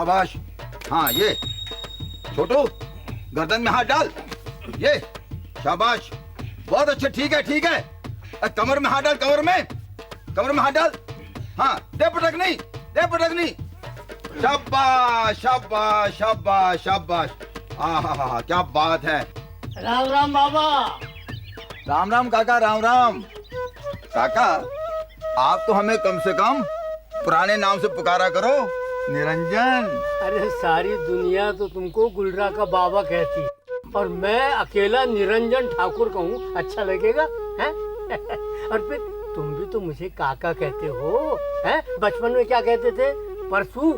शाबाश। हाँ ये छोटू, गर्दन में हाथ डाल। ये शाबाश, बहुत अच्छे। ठीक है ठीक है। कमर में हाथ डाल, कमर में हाथ डाल। हाँ, दे पटकनी, दे पटकनी। शाबाश शाबाश शाबाश शाबाश। हाँ, क्या बात है। राम राम बाबा। राम राम काका, राम राम। काका, आप तो हमें कम से कम पुराने नाम से पुकारा करो, निरंजन। अरे सारी दुनिया तो तुमको गुलरा का बाबा कहती और मैं अकेला निरंजन ठाकुर कहूँ, अच्छा लगेगा हैं? और फिर तुम भी तो मुझे काका कहते हो हैं? बचपन में क्या कहते थे? परसू।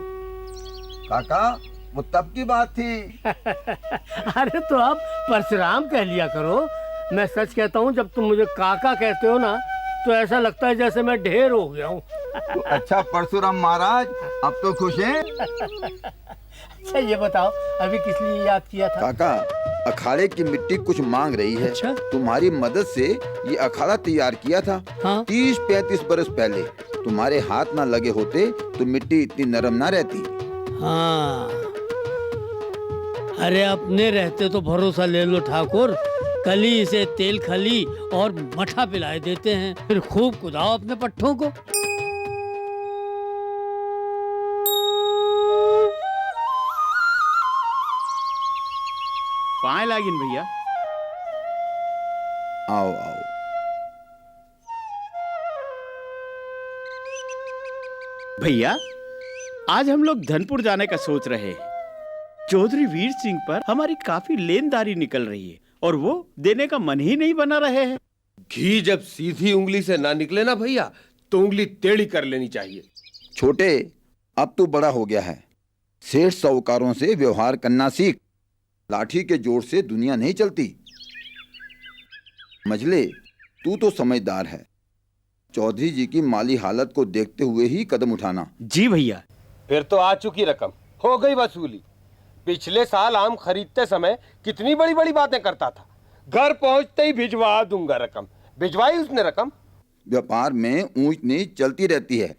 काका, वो तब की बात थी। अरे तो आप परशुराम कह लिया करो। मैं सच कहता हूँ, जब तुम मुझे काका कहते हो ना, तो ऐसा लगता है जैसे मैं ढेर हो गया हूँ। तो अच्छा परशुराम महाराज, अब तो खुश हैं? अच्छा ये बताओ, अभी किस लिए याद किया था? काका, अखाड़े की मिट्टी कुछ मांग रही है। अच्छा? तुम्हारी मदद से ये अखाड़ा तैयार किया था। हाँ? 30-35 बरस पहले। तुम्हारे हाथ ना लगे होते तो मिट्टी इतनी नरम ना रहती। हाँ, अरे अपने रहते तो भरोसा ले लो ठाकुर, कली से तेल खली और मठा पिलाए देते हैं, फिर खूब कुदाओ अपने पट्ठों को। पाए लागिन भैया। आओ आओ। भैया, आज हम लोग धनपुर जाने का सोच रहे हैं। चौधरी वीर सिंह पर हमारी काफी लेनदारी निकल रही है और वो देने का मन ही नहीं बना रहे हैं। घी जब सीधी उंगली से ना निकले ना भैया, तो उंगली टेढ़ी कर लेनी चाहिए। छोटे, अब तू बड़ा हो गया है। सेठ साहूकारों से व्यवहार करना सीख। लाठी के जोर से दुनिया नहीं चलती। मजले, तू तो समझदार है। चौधरी जी की माली हालत को देखते हुए ही कदम उठाना। जी भैया। फिर तो आ चुकी रकम, हो गई वसूली। पिछले साल आम खरीदते समय कितनी बड़ी बड़ी बातें करता था। घर पहुंचते ही भिजवा दूंगा रकम। भिजवाई उसने रकम। व्यापार में ऊंच नीच चलती रहती है।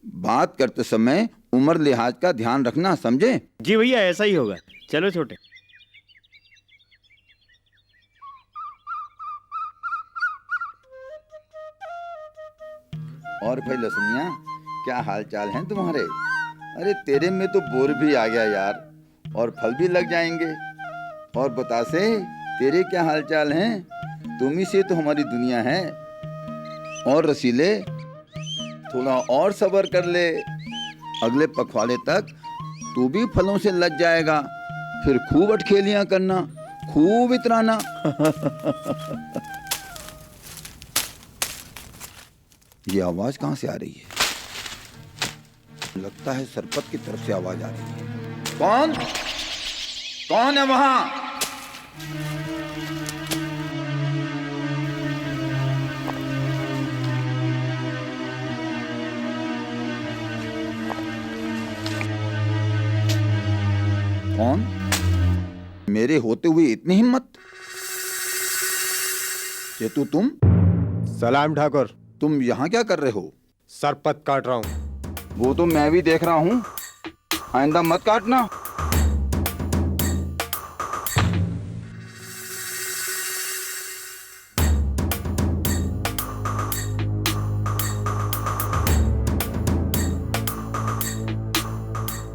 बात करते समय उम्र लिहाज का ध्यान रखना, समझे? जी भैया, ऐसा ही होगा। चलो छोटे। और भाई लसुनिया, क्या हाल चाल हैं तुम्हारे? अरे तेरे में तो बोर भी आ गया यार, और फल भी लग जाएंगे। और बता से, तेरे क्या हाल चाल हैं? तुम ही से तो हमारी दुनिया है। और रसीले, थोड़ा और सब्र कर ले। अगले पखवाड़े तक तू भी फलों से लग जाएगा। फिर खूब अटखेलियां करना, खूब इतराना। ये आवाज कहाँ से आ रही है? लगता है सरपत की तरफ से आवाज आ रही है। कौन कौन है वहां? कौन? मेरे होते हुए इतनी हिम्मत? ये तुम? सलाम ठाकुर। तुम यहाँ क्या कर रहे हो? सरपत काट रहा हूँ। वो तो मैं भी देख रहा हूँ। आइंदा मत काटना।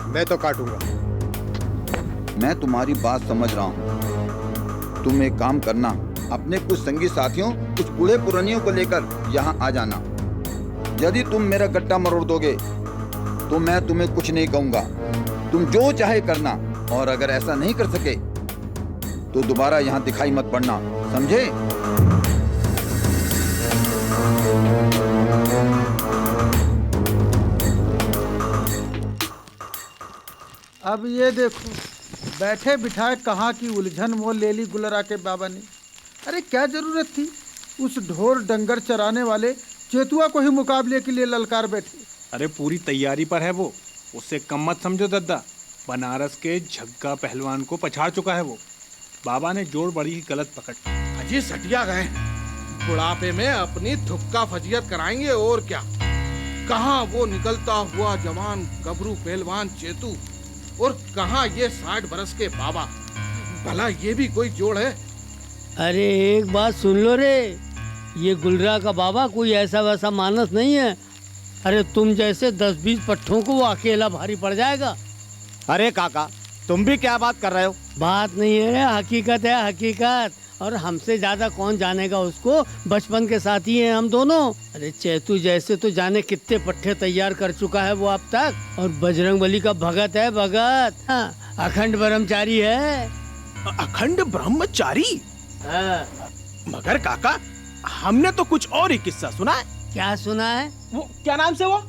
मैं तो काटूंगा। मैं तुम्हारी बात समझ रहा हूँ। तुम एक काम करना, अपने कुछ संगी साथियों, कुछ बूढ़े पुरानियों को लेकर यहाँ आ जाना। यदि तुम मेरा गट्टा मरोड़ दोगे तो मैं तुम्हें कुछ नहीं कहूँगा। तुम जो चाहे करना, और अगर ऐसा नहीं कर सके तो दोबारा यहाँ दिखाई मत पड़ना, समझे? अब ये देखो, बैठे बिठाए कहाँ की उलझन मोल ले ली गुलरा के बाबा ने। अरे क्या जरूरत थी? उस ढोर डंगर चराने वाले चेतुआ को ही मुकाबले के लिए ललकार बैठे। अरे पूरी तैयारी पर है वो, उससे कम मत समझो दद्दा। बनारस के झग्गा पहलवान को पछाड़ चुका है वो। बाबा ने जोड़ बड़ी ही गलत पकड़। अजी सटिया गए, बुढ़ापे में अपनी थुक्का फजियत कराएंगे और क्या। कहाँ वो निकलता हुआ जवान गबरू पहलवान चेतू, और कहाँ ये 60 बरस के बाबा। भला ये भी कोई जोड़ है? अरे एक बात सुन लो रे, ये गुलरा का बाबा कोई ऐसा वैसा मानस नहीं है। अरे तुम जैसे 10-20 पट्ठों को वो अकेला भारी पड़ जाएगा। अरे काका, तुम भी क्या बात कर रहे हो? बात नहीं है रे, हकीकत है हकीकत। और हमसे ज्यादा कौन जानेगा उसको, बचपन के साथी हैं हम दोनों। अरे चेतू जैसे तो जाने कितने पट्टे तैयार कर चुका है वो अब तक। और बजरंगबली का भगत है भगत। हाँ, अखंड ब्रह्मचारी है। अखंड ब्रह्मचारी? हाँ। मगर काका, हमने तो कुछ और ही किस्सा सुना है। क्या सुना है? वो क्या नाम से वो?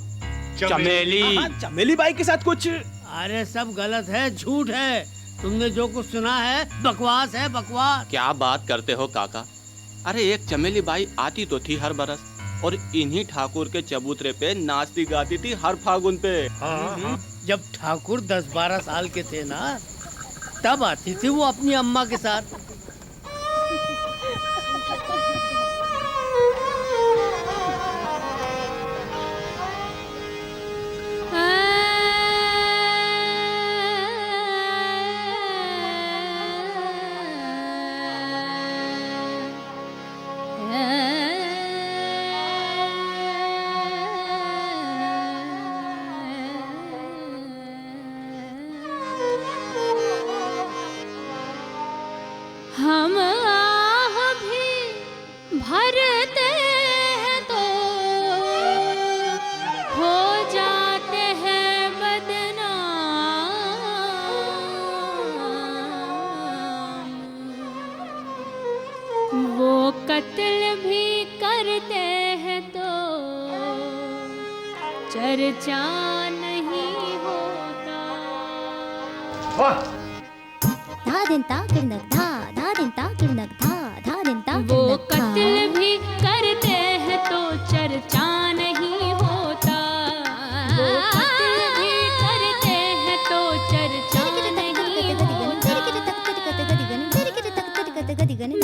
चमेली। हाँ, चमेली बाई के साथ कुछ। अरे सब गलत है, झूठ है। तुमने जो कुछ सुना है बकवास है, बकवास। क्या बात करते हो काका? अरे एक चमेली बाई आती तो थी हर बरस, और इन्हीं ठाकुर के चबूतरे पे नाचती गाती थी हर फागुन पे। जब ठाकुर 10-12 साल के थे ना, तब आती थी वो अपनी अम्मा के साथ। हम आह भी भरते हैं तो हो जाते हैं बदनाम। वो कत्ल भी करते हैं तो चर्चा नहीं होता। वो कत्ल भी करते हैं तो चर्चा नहीं होता। वो कत्ल भी करते हैं तो चर्चा नहीं होता।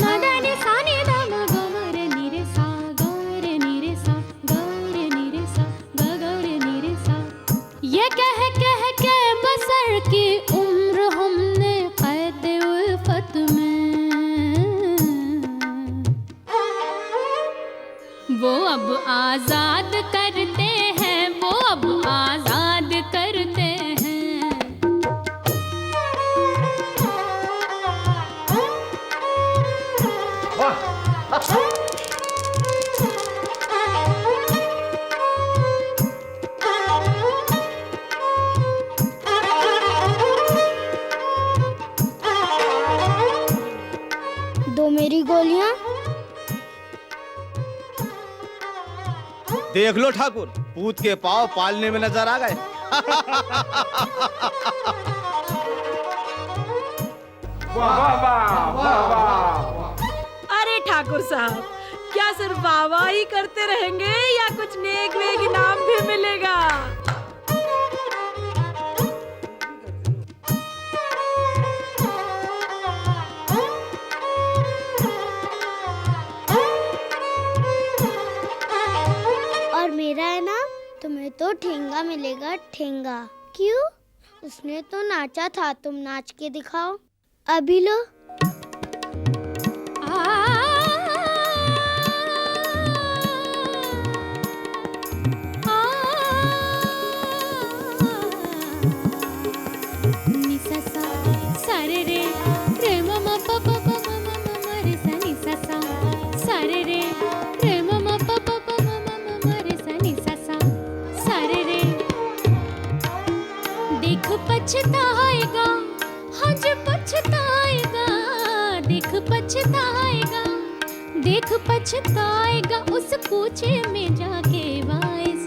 मदनी सानी दाम गौर निरे सा गौर निरे सा गौर निरे सा गौर निरे सा। ये कह के बसर की उम्र हमने कैद उल्फत में। वो अब आजाद करते हैं, वो अब आजाद करते हैं। दो मेरी गोलियां। देख लो ठाकुर, पूत के पाँव पालने में नजर आ गए। अरे ठाकुर साहब, क्या सिर्फ वाह ही करते रहेंगे या कुछ नेक वेक इनाम भी मिलेगा? और मेरा है ना, तुम्हें तो ठेंगा मिलेगा, ठेंगा। क्यों? उसने तो नाचा था, तुम नाच के दिखाओ। अभी लो। सारे रे रे ममा पापा ममा ममा रे सनी ससा। सारे रे रे ममा पापा ममा ममा रे सनी ससा। सारे रे देख पछताएगा, हाँ जी पछताएगा। देख पछताएगा, देख पछताएगा उस कूचे में जाके वाइस।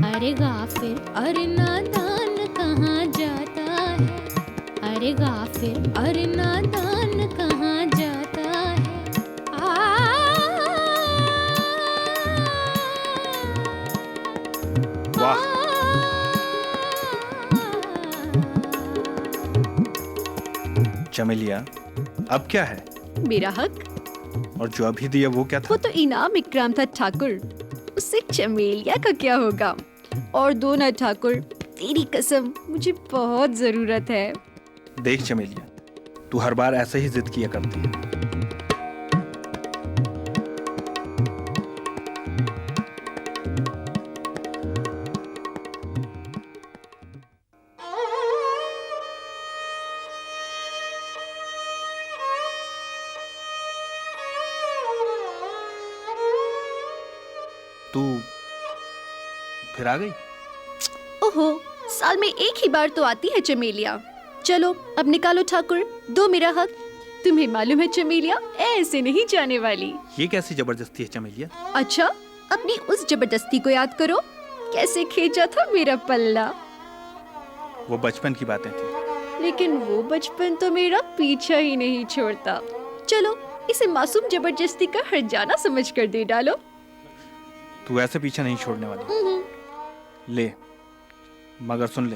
अरे गाफिर, अरे नादान कहाँ जाता है? अरे गाफिर, अरे नादान कहाँ जाता है? वाह, चमेलिया, अब क्या है? मेरा हक? और जो अभी दिया वो क्या था? वो तो इनाम इकराम था ठाकुर, उससे चमेलिया का क्या होगा? और दो ना ठाकुर, तेरी कसम मुझे बहुत जरूरत है। देख चमेलिया, तू हर बार ऐसे ही जिद किया करती है। तू फिर आ गई? ओहो, साल में एक ही बार तो आती है चमेलिया। चलो अब निकालो ठाकुर, दो मेरा हक। तुम्हें मालूम है चमेलिया, ऐसे नहीं जाने वाली। ये कैसी जबरदस्ती है चमेलिया? अच्छा, अपनी उस जबरदस्ती को याद करो, कैसे खींचा था मेरा पल्ला। वो बचपन की बातें थी। लेकिन वो बचपन तो मेरा पीछा ही नहीं छोड़ता। चलो इसे मासूम जबरदस्ती का हर्जाना समझ कर दे डालो। तू ऐसे पीछा नहीं छोड़ने वाली। ले, मगर सुन ले,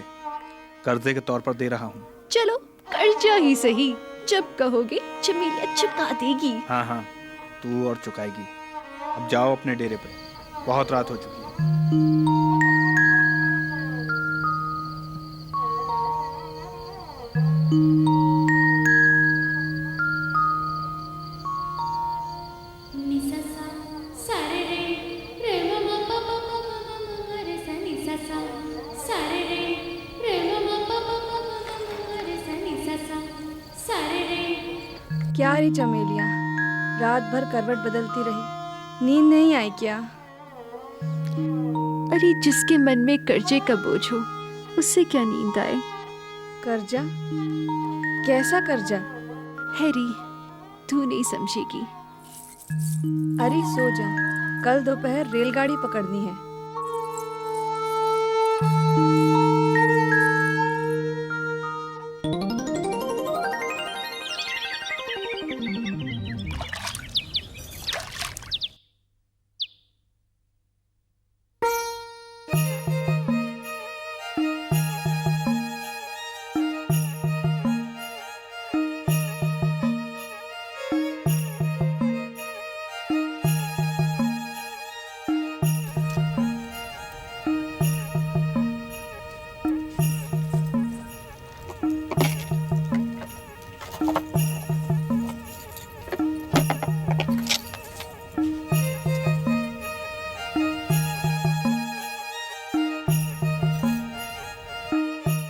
कर्जे के तौर पर दे रहा हूँ। चलो कर्जा ही सही, जब कहोगे चमेलिया चुका देगी। हाँ हाँ, तू और चुकाएगी। अब जाओ अपने डेरे पे, बहुत रात हो चुकी है। क्या रे चमेलिया, रात भर करवट बदलती रही, नींद नहीं आई क्या? अरे जिसके मन में कर्जे का बोझ हो, उससे क्या नींद आए। कर्जा? कैसा कर्जा? हैरी, तू नहीं समझेगी। अरे सो जा, कल दोपहर रेलगाड़ी पकड़नी है।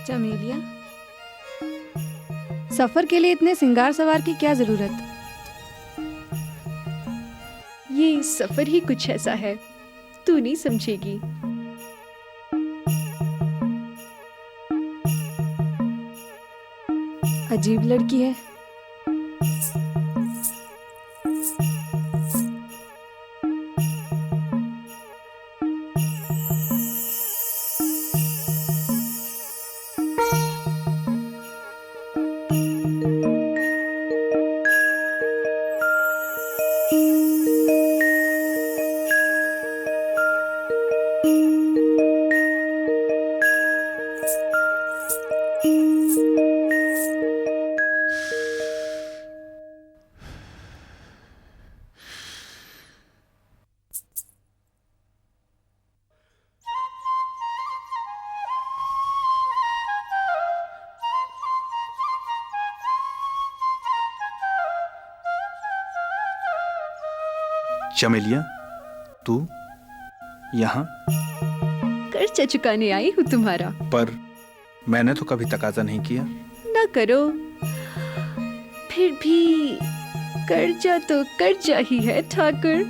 चमेलिया, सफर के लिए इतने सिंगार सवार की क्या जरूरत? ये सफर ही कुछ ऐसा है, तू नहीं समझेगी। अजीब लड़की है। चमेलिया, तू यहाँ? कर्जा चुकाने आई हूँ तुम्हारा। पर मैंने तो कभी तकाजा नहीं किया। ना करो, फिर भी कर्जा तो कर्जा ही है ठाकुर।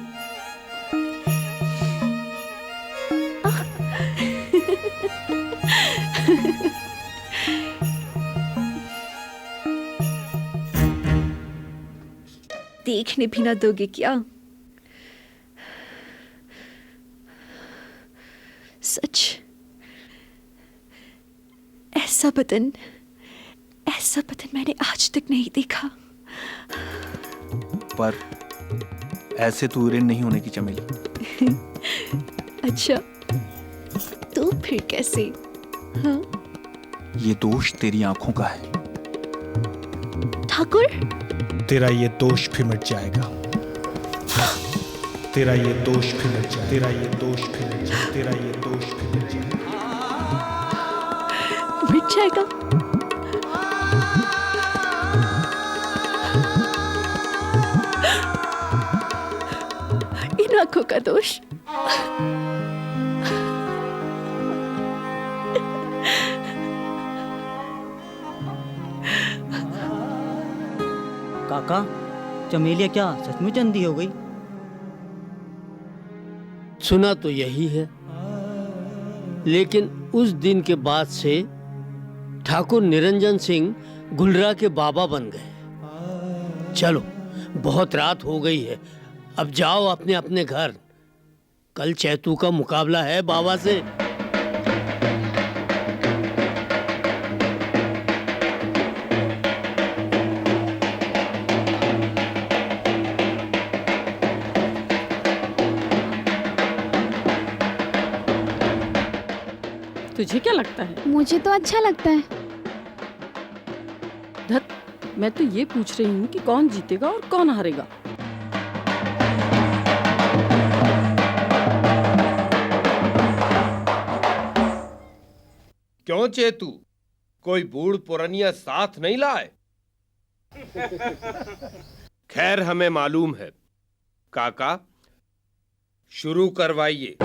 देखने भी ना दोगे क्या? सच, ऐसा बदन मैंने आज तक नहीं देखा। पर ऐसे तू ऋण नहीं होने की चमेली। अच्छा, तो फिर कैसे? हाँ? ये दोष तेरी आंखों का है ठाकुर। तेरा ये दोष भी मिट जाएगा। तेरा ये दोष भी मिट जाएगा। तेरा ये दोष भी मिट जाएगा। तेरा ये दोष भी मिट जाएगा। मिट जाएगा। इन आंखों का दोष। काका, चमेलिया क्या सचमुच अंधी हो गई? सुना तो यही है, लेकिन उस दिन के बाद से ठाकुर निरंजन सिंह गुलरा के बाबा बन गए। चलो, बहुत रात हो गई है, अब जाओ अपने अपने घर। कल चैतू का मुकाबला है बाबा से। तुझे क्या लगता है? मुझे तो अच्छा लगता है। धत, मैं तो ये पूछ रही हूँ कि कौन जीतेगा और कौन हारेगा। क्यों चेतू, कोई बूढ़ पुरनिया साथ नहीं लाए? खैर, हमें मालूम है। काका, शुरू करवाइए।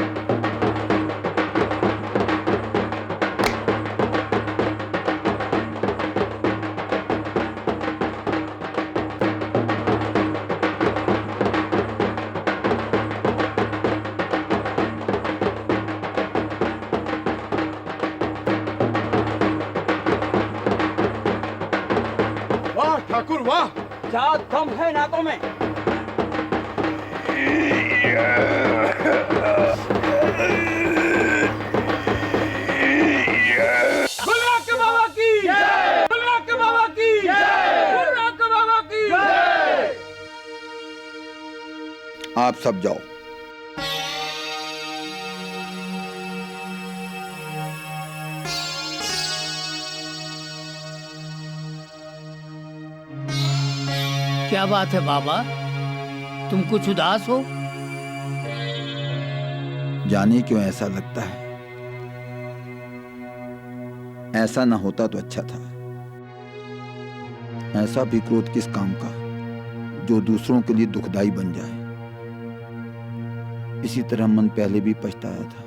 ठाकुर वाह, क्या दम है नाकों में। गुलरा के बाबा की जय, गुलरा के बाबा की जय, गुलरा के बाबा की जय। आप सब जाओ। क्या बात है बाबा, तुम कुछ उदास हो? जाने क्यों ऐसा लगता है। ऐसा ना होता तो अच्छा था। ऐसा भी क्रोध किस काम का जो दूसरों के लिए दुखदाई बन जाए। इसी तरह मन पहले भी पछताया था।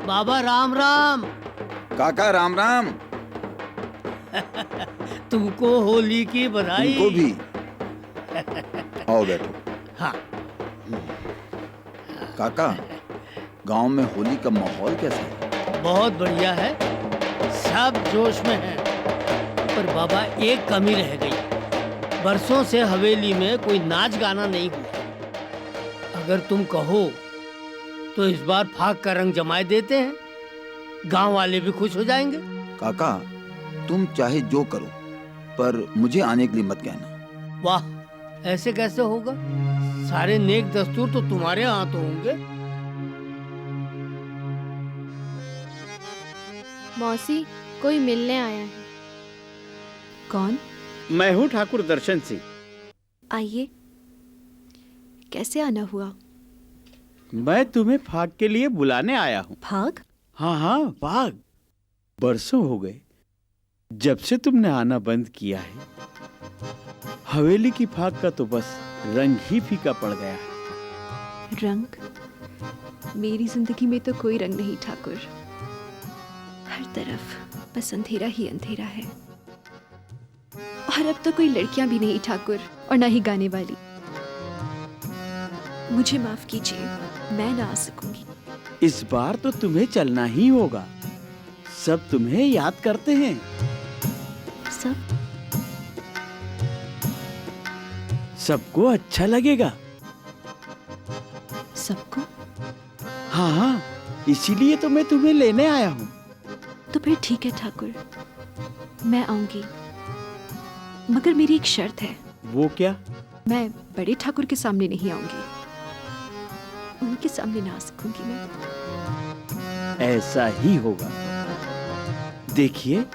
बाबा राम राम। काका राम राम। तुमको होली की बधाई। तुमको भी। आओ बैठो। हाँ। काका, गांव में होली का माहौल कैसा है? बहुत बढ़िया है, सब जोश में है। पर बाबा, एक कमी रह गई। बरसों से हवेली में कोई नाच गाना नहीं हुआ। अगर तुम कहो तो इस बार फाग का रंग जमाए देते हैं, गांव वाले भी खुश हो जाएंगे। काका, तुम चाहे जो करो, पर मुझे आने के लिए मत कहना। वाह, ऐसे कैसे होगा? सारे नेक दस्तूर तो तुम्हारे हाथ होंगे। मौसी, कोई मिलने आया है। कौन? मैं हूँ ठाकुर दर्शन सिंह। आइए। कैसे आना हुआ? मैं तुम्हें फाग के लिए बुलाने आया हूँ। फाग? हाँ हाँ, फाग। बरसों हो गए जब से तुमने आना बंद किया है। हवेली की फाग का तो बस रंग ही फीका पड़ गया है। रंग? मेरी जिंदगी में तो कोई रंग नहीं ठाकुर। हर तरफ बस अंधेरा ही अंधेरा है। और अब तो कोई लड़कियां भी नहीं ठाकुर, और ना ही गाने वाली। मुझे माफ कीजिए, मैं ना आ सकूंगी। इस बार तो तुम्हें चलना ही होगा। सब तुम्हें याद करते हैं। सब? सबको अच्छा लगेगा। सबको? हाँ हाँ, इसीलिए तो मैं तुम्हें लेने आया हूँ। तो फिर ठीक है ठाकुर, मैं आऊंगी। मगर मेरी एक शर्त है। वो क्या? मैं बड़े ठाकुर के सामने नहीं आऊंगी। उनके सामने ना आ सकूंगी मैं। ऐसा ही होगा। देखिए,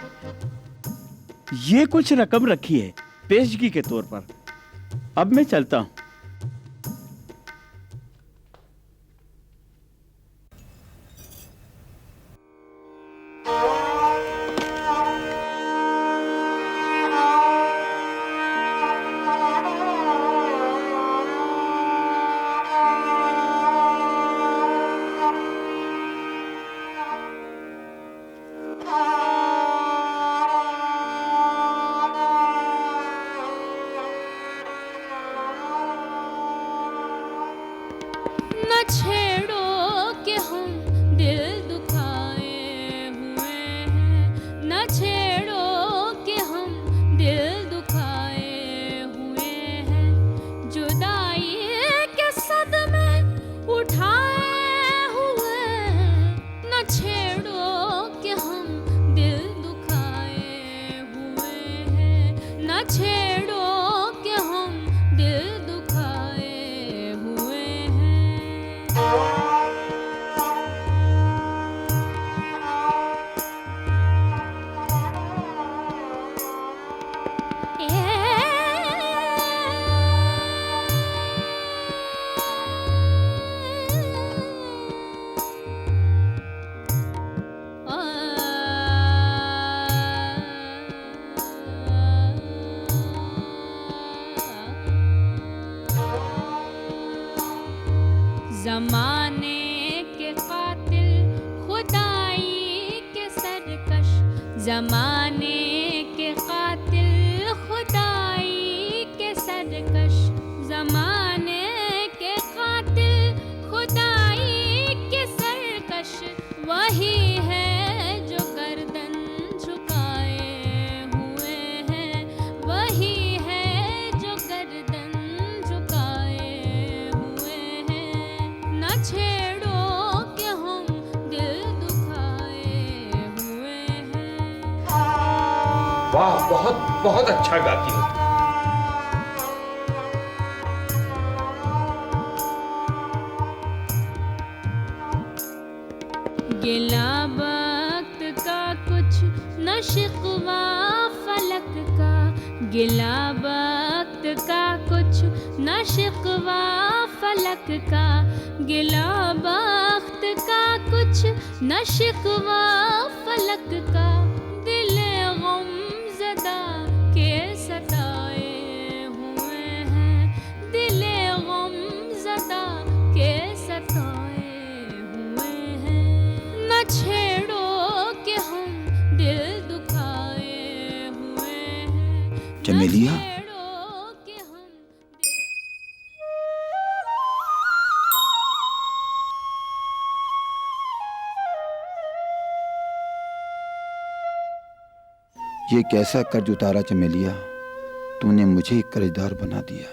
ये कुछ रकम रखी है, पेशगी के तौर पर। अब मैं चलता हूं। न छेड़ो कि हम दिल दुखाए हुए हैं, न छेड़ो कि हम दिल दुखाए हुए हैं, जुदाई के सदमे उठाए हुए हैं, न छेड़ो कि हम दिल दुखाए हुए हैं, न छेड़ो कि हम दिल दुखाए हुए हैं। ज़माने के कातिल खुदाई के सरकश, ज़माने के कातिल खुदाई के सरकश, ज़माने के कातिल खुदाई के सरकश, वही है जो गर्दन झुकाए हुए हैं, वही है जो गर्दन झुकाए हुए हैं, न छेड़ो कि हम दिल दुखाए हुए हैं। वाह, बहुत बहुत अच्छा गाती हो तुम। गिला वक्त का कुछ न शिकवा फलक का, गिला वक्त का कुछ न शिकवा फलक का, गिला वक्त का कुछ न शिकवा फलक का, दिल गम ज़दा के सताए हुए हैं, दिल गम ज़दा के सताए हुए हैं, न छेड़ो कि हम दिल दुखाए हुए हैं। चमेलिया, ये कैसा कर्ज उतारा चमेलिया, तूने मुझे कर्जदार बना दिया।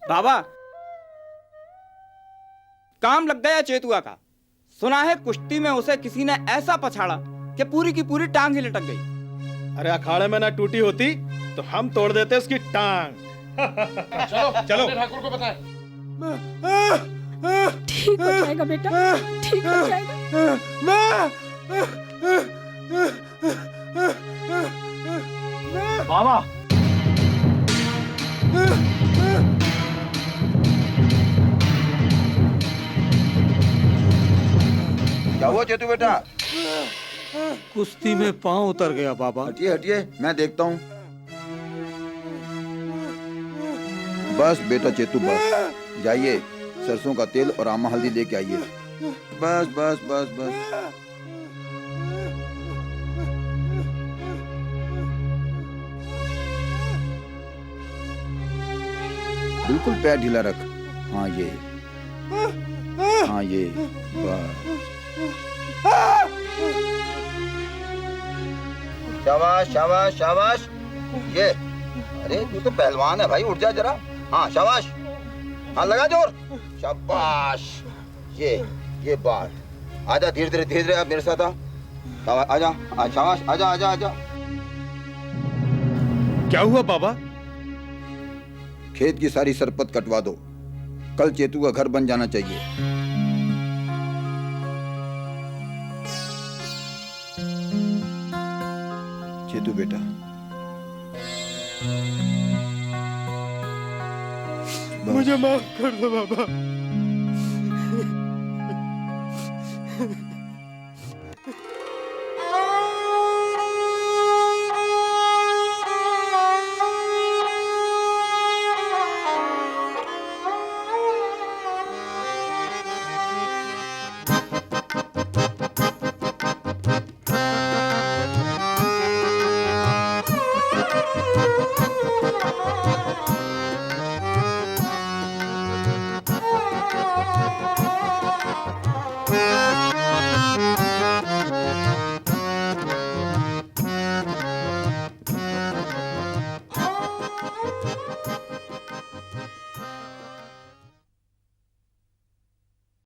बाबा, काम लग गया चेतुआ का। सुना है कुश्ती में उसे किसी ने ऐसा पछाड़ा कि पूरी की पूरी टांग ही लटक गई। अरे अखाड़े में ना टूटी होती तो हम तोड़ देते उसकी टांग। चलो चलो। ठाकुर को बताएं। ठीक हो जाएगा बेटा, ठीक हो जाएगा। बाबा, क्या हुआ चेतू बेटा? कुश्ती में पांव उतर गया बाबा। हटिए हटिए, मैं देखता हूँ। बस बेटा चेतू, बस जाइए, सरसों का तेल और आमा हल्दी लेके आइए। बस बस बस बस। बिल्कुल पैर ढीला रख। हाँ ये, हाँ ये, बस। शाबाश शाबाश शाबाश। ये, अरे तू तो पहलवान है भाई, उठ जा जरा। हाँ शाबाश, हाँ लगा जोर। शाबाश। ये बात। आजा धीरे धीरे धीरे धीरे, अब मेरे साथ आ। आजा, शाबाश, आजा आजा आजा। क्या हुआ बाबा? खेत की सारी सरपत कटवा दो, कल चेतू का घर बन जाना चाहिए। चेतू बेटा, मुझे माफ कर दो बाबा।